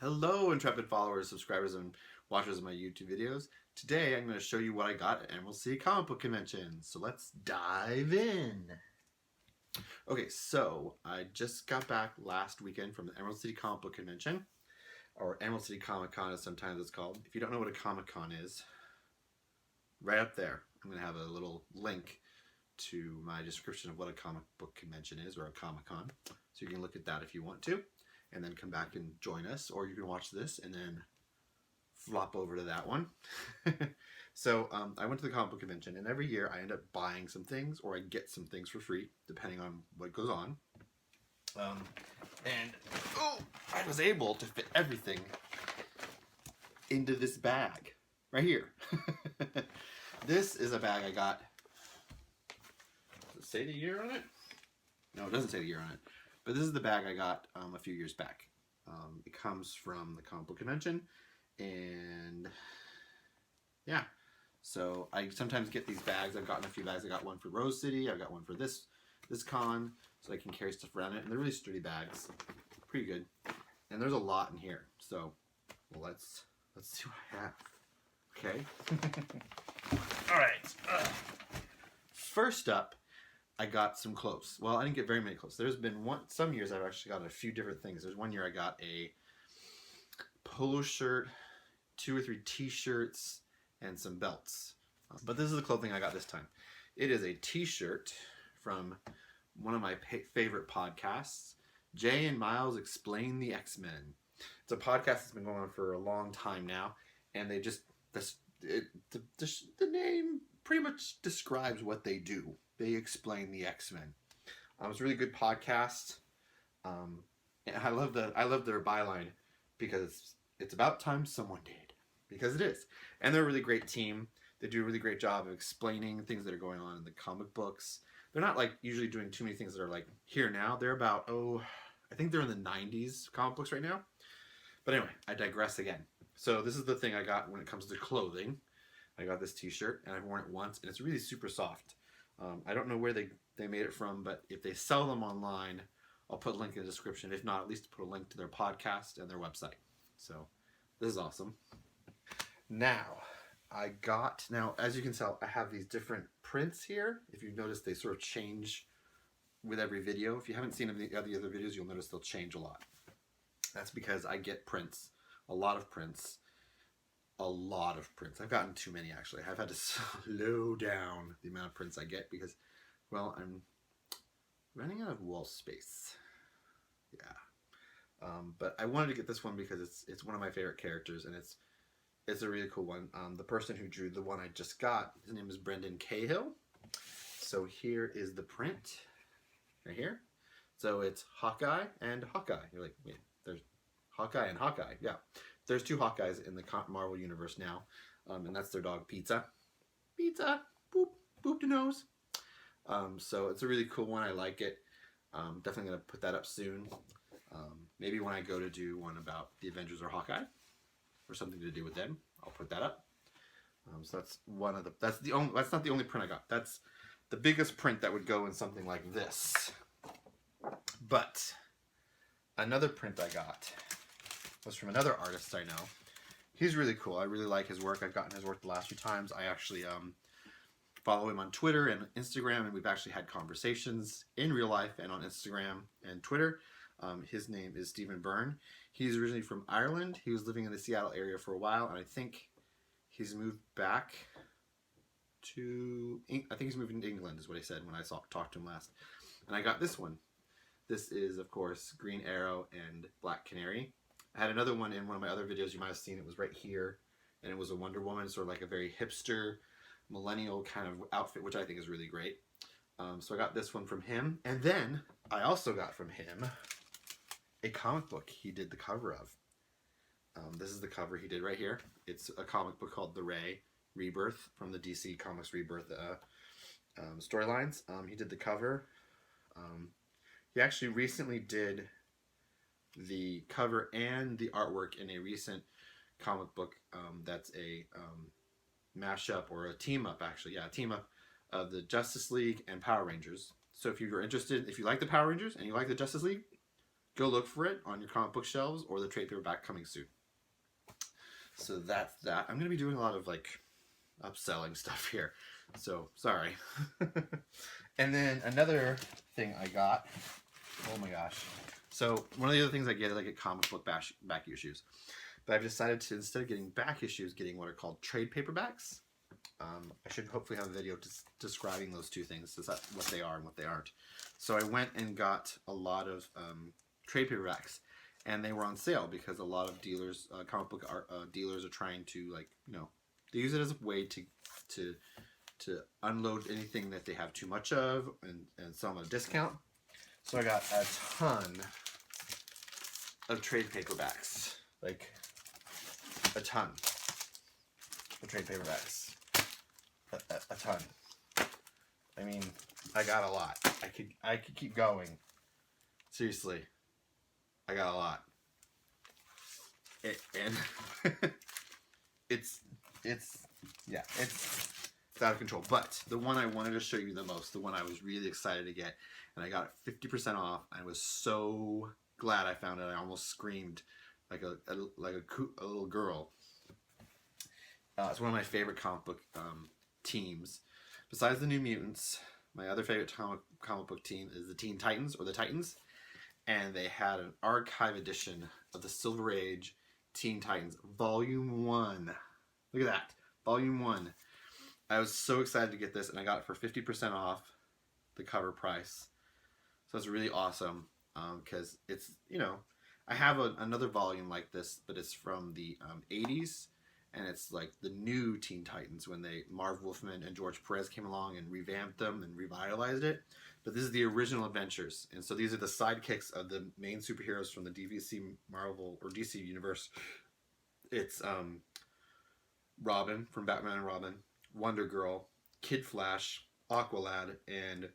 Hello, intrepid followers, subscribers, and watchers of my YouTube videos. Today, I'm going to show you what I got at Emerald City Comic Book Convention. So let's dive in. Okay, so I just got back last weekend from the Emerald City Comic Book Convention, or Emerald City Comic Con as sometimes it's called. If you don't know what a Comic Con is, right up there, I'm going to have a little link to my description of what a comic book convention is, or a Comic Con. So you can look at that if you want to, and then come back and join us, or you can watch this and then flop over to that one. So I went to the comic book convention, and every year I end up buying some things, or I get some things for free, depending on what goes on. I was able to fit everything into this bag right here. This is a bag I got. Does it say the year on it? No, it doesn't say the year on it. But this is the bag I got a few years back. It comes from the comic book convention, and yeah. So I sometimes get these bags. I've gotten a few bags. I got one for Rose City. I've got one for this con, so I can carry stuff around it. And they're really sturdy bags, pretty good. And there's a lot in here. So well, let's see what I have. Okay. All right. First up, I got some clothes. Well, I didn't get very many clothes. There's been some years I've actually got a few different things. There's one year I got a polo shirt, 2 or 3 t-shirts, and some belts. But this is the clothing I got this time. It is a t-shirt from one of my favorite podcasts, Jay and Miles Explain the Xmen. It's a podcast that's been going on for a long time now, and they just, the name pretty much describes what they do. They explain the X-Men. It's a really good podcast. And I love their byline because it's about time someone did. Because it is. And they're a really great team. They do a really great job of explaining things that are going on in the comic books. They're not like usually doing too many things that are like here now. They're about, I think they're in the 90s comic books right now. But anyway, I digress again. So this is the thing I got when it comes to clothing. I got this t-shirt and I've worn it once and it's really super soft. I don't know where they made it from, but if they sell them online, I'll put a link in the description. If not, at least put a link to their podcast and their website. So this is awesome. Now, as you can tell, I have these different prints here. If you've noticed, they sort of change with every video. If you haven't seen the other videos, you'll notice they'll change a lot. That's because I get prints, a lot of prints. I've gotten too many, actually. I've had to slow down the amount of prints I get because, well, I'm running out of wall space. Yeah. But I wanted to get this one because it's one of my favorite characters, and it's a really cool one. The person who drew the one I just got, his name is Cahill. So here is the print, right here. So it's Hawkeye and Hawkeye. You're like, wait, there's Hawkeye and Hawkeye. Yeah. There's 2 Hawkeyes in the Marvel Universe now, and that's their dog, Pizza. Pizza! Boop! Boop to nose! So it's a really cool one. I like it. Definitely going to put that up soon. Maybe when I go to do one about the Avengers or Hawkeye, or something to do with them, I'll put that up. So that's one of the... That's not the only print I got. That's the biggest print that would go in something like this. But another print I got was from another artist I know. He's really cool. I really like his work. I've gotten his work the last few times. I actually follow him on Twitter and Instagram, and we've actually had conversations in real life and on Instagram and Twitter. His name is Byrne. He's originally from Ireland. He was living in the Seattle area for a while, and I think he's moved back to... I think he's moving to England, is what he said when I talked to him last. And I got this one. This is, of course, Green Arrow and Black Canary. I had another one in one of my other videos you might have seen. It was right here, and it was a Wonder Woman, sort of like a very hipster, millennial kind of outfit, which I think is really great. So I got this one from him, and then I also got from him a comic book he did the cover of. This is the cover he did right here. It's a comic book called The Ray Rebirth from the DC Comics Rebirth storylines. He did the cover. He actually recently did the cover and the artwork in a recent comic book that's a mashup, or a team-up, actually. Yeah, a team-up of the Justice League and Power Rangers. So if you're interested, if you like the Power Rangers and you like the Justice League, go look for it on your comic book shelves or the trade paperback coming soon. So that's that. I'm going to be doing a lot of like upselling stuff here. So sorry. And then another thing I got. Oh my gosh. So one of the other things I get is I get comic book back issues. But I've decided to, instead of getting back issues, getting what are called trade paperbacks. I should hopefully have a video describing those two things, so that's what they are and what they aren't. So I went and got a lot of trade paperbacks, and they were on sale because a lot of dealers, comic book dealers, are trying to, like, you know, they use it as a way to unload anything that they have too much of and sell them at a discount. So I got a ton of trade paperbacks, like a ton of trade paperbacks. A ton. I mean, I got a lot. I could keep going. Seriously, I got a lot. And it's out of control. But the one I wanted to show you the most, the one I was really excited to get, and I got it 50% off. I was so glad I found it. I almost screamed like a little girl. It's one of my favorite comic book teams. Besides the New Mutants, my other favorite comic book team is the Teen Titans, or the Titans. And they had an archive edition of the Silver Age Teen Titans, Volume 1. Look at that. Volume 1. I was so excited to get this, and I got it for 50% off the cover price. So it's really awesome, because it's, you know, I have another volume like this, but it's from the 80s. And it's like the new Teen Titans when Marv Wolfman and George Perez came along and revamped them and revitalized it. But this is the original adventures. And so these are the sidekicks of the main superheroes from the DC Marvel or DC universe. It's Robin from Batman and Robin, Wonder Girl, Kid Flash, Aqualad, and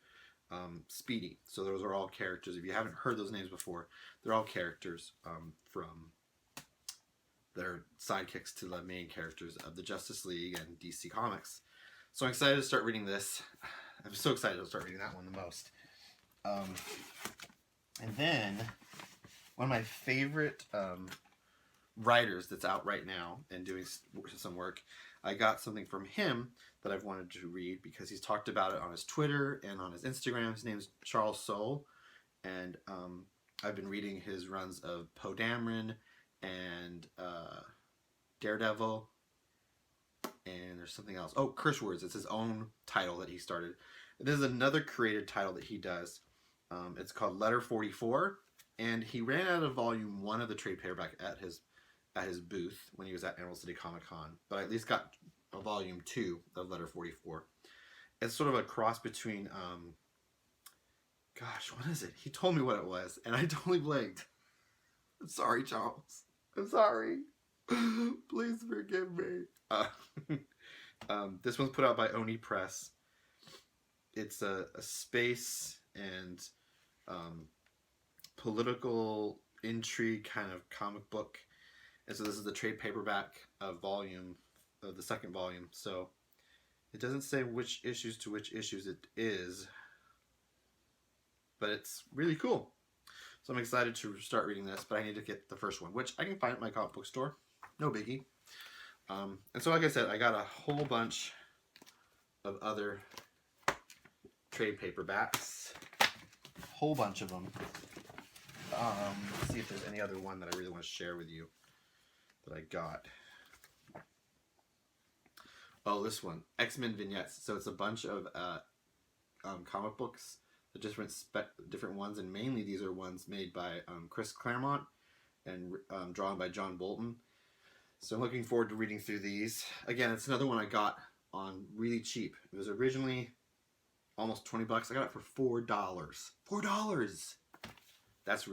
Speedy. So those are all characters. If you haven't heard those names before, they're all characters from... They're sidekicks to the main characters of the Justice League and DC Comics. So I'm excited to start reading this. I'm so excited to start reading that one the most. And then, one of my favorite writers that's out right now and doing some work, I got something from him that I've wanted to read because he's talked about it on his Twitter and on his Instagram. His name is Soule. And I've been reading his runs of Dameron and Daredevil, and there's something else. Oh, Curse Words. It's his own title that he started. This is another created title that he does. It's called Letter 44, and he ran out of volume 1 of the trade paperback at his booth when he was at Emerald City Comic Con, but I at least got a volume 2 of Letter 44. It's sort of a cross between gosh, what is it? He told me what it was, and I totally blanked. I'm sorry, Charles. I'm sorry. Please forgive me. This one's put out by Oni Press. It's a space and political intrigue kind of comic book. And so this is the trade paperback volume of the second volume. So it doesn't say which issues to which issues it is, but it's really cool. So I'm excited to start reading this, but I need to get the first one, which I can find at my comic book store. No biggie. And so like I said, I got a whole bunch of other trade paperbacks. A whole bunch of them. Let's see if there's any other one that I really want to share with you that I got. Oh, this one. XMen Vignettes. So it's a bunch of comic books. The different ones, and mainly these are ones made by Chris Claremont and drawn by John Bolton. So I'm looking forward to reading through these. Again, it's another one I got on really cheap. It was originally almost 20 bucks. I got it for $4. $4! That's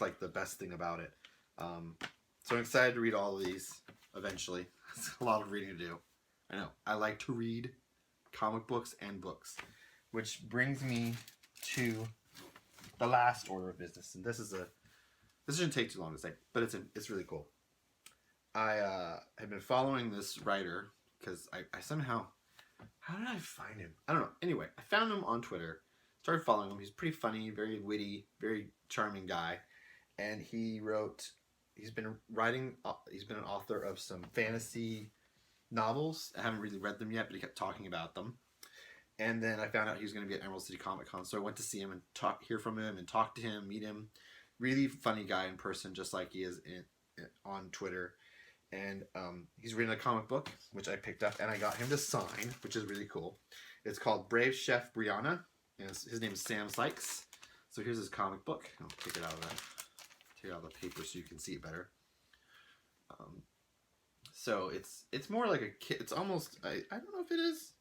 like the best thing about it. So I'm excited to read all of these eventually. It's a lot of reading to do. I know. I like to read comic books and books. Which brings me to the last order of business, and this shouldn't take too long to say, but it's really cool. I have been following this writer because I somehow, how did I find him? I don't know. Anyway, I found him on Twitter, started following him. He's pretty funny, very witty, very charming guy, and he's been an author of some fantasy novels. I haven't really read them yet, but he kept talking about them. And then I found out he was going to be at Emerald City Comic Con, so I went to see him and hear from him and talk to him, meet him. Really funny guy in person, just like he is on Twitter. And he's reading a comic book, which I picked up, and I got him to sign, which is really cool. It's called Brave Chef Brianna, and his name is Sam Sykes. So here's his comic book. I'll take it out of the paper so you can see it better. So it's more like a kid. It's almost I don't know if it is.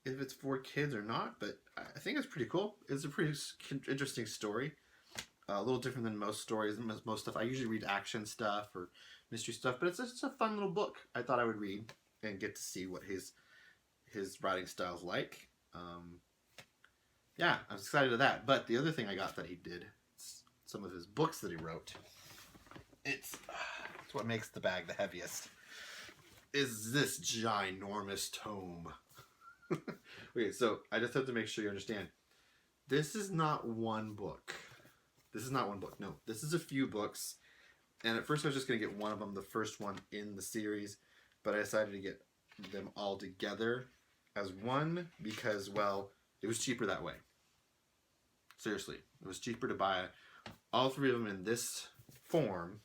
If it's for kids or not, but I think it's pretty cool. It's a pretty interesting story. A little different than most stories and most stuff. I usually read action stuff or mystery stuff, but it's just a fun little book. I thought I would read and get to see what his writing style's like. Yeah, I was excited of that. But the other thing I got that he did, some of his books that he wrote. It's what makes the bag the heaviest. Is this ginormous tome? Okay, so I just have to make sure you understand. This is not one book. No, this is a few books. And at first I was just going to get one of them, the first one in the series. But I decided to get them all together as one because, well, it was cheaper that way. Seriously, it was cheaper to buy all three of them in this form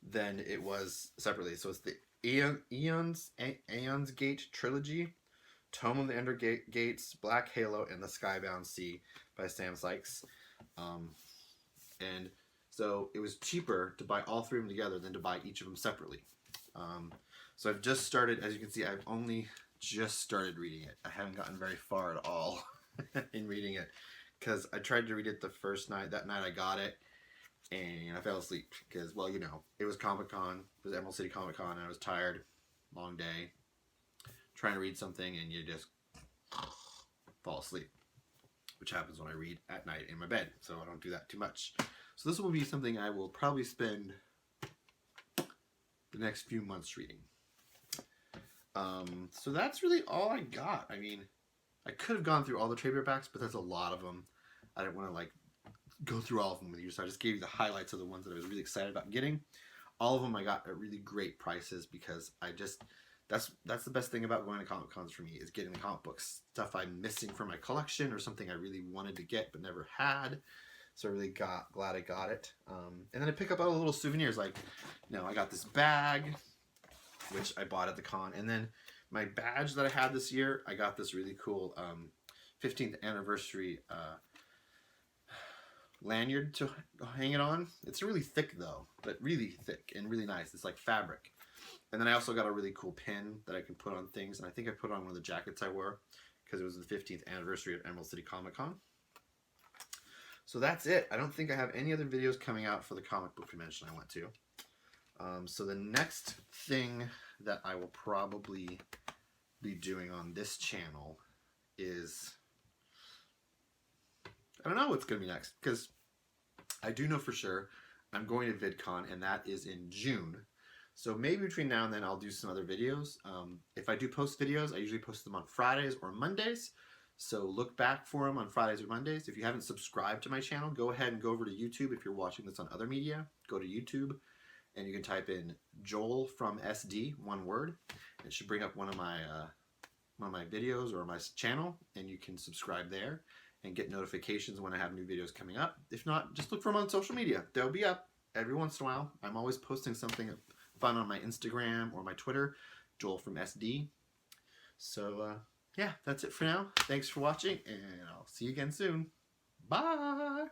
than it was separately. So it's the Aeon's Gate Trilogy, Tome of the Ender Gates, Black Halo, and the Skybound Sea by Sam Sykes. And so it was cheaper to buy all three of them together than to buy each of them separately. So I've just started, as you can see, I've only just started reading it. I haven't gotten very far at all in reading it because I tried to read it the first night. That night I got it and I fell asleep because, well, you know, it was Comic-Con, it was Emerald City Comic-Con, and I was tired, long day, trying to read something and you just fall asleep, which happens when I read at night in my bed, so I don't do that too much. So this will be something I will probably spend the next few months reading. So that's really all I got. I mean, I could have gone through all the paperbacks, but there's a lot of them. I didn't want to like go through all of them with you, so I just gave you the highlights of the ones that I was really excited about getting. All of them I got at really great prices because I just that's the best thing about going to Comic Cons for me is getting the comic books, stuff I'm missing from my collection or something I really wanted to get but never had. So I really glad I got it. And then I pick up all the little souvenirs, like, you know, I got this bag, which I bought at the con, and then my badge that I had this year, I got this really cool 15th anniversary lanyard to hang it on. It's really thick though, but really thick and really nice. It's like fabric. And then I also got a really cool pin that I can put on things, and I think I put on one of the jackets I wore because it was the 15th anniversary of Emerald City Comic Con. So that's it. I don't think I have any other videos coming out for the comic book convention I went to. So the next thing that I will probably be doing on this channel is, I don't know what's going to be next, because I do know for sure I'm going to VidCon, and that is in June. So maybe between now and then I'll do some other videos. If I do post videos, I usually post them on Fridays or Mondays. So look back for them on Fridays or Mondays. If you haven't subscribed to my channel, go ahead and go over to YouTube. If you're watching this on other media, go to YouTube and you can type in Joel from SD, one word. It should bring up one of my videos or my channel, and you can subscribe there and get notifications when I have new videos coming up. If not, just look for them on social media. They'll be up every once in a while. I'm always posting something fun on my Instagram or my Twitter, Joel from SD. So, yeah, that's it for now. Thanks for watching, and I'll see you again soon. Bye!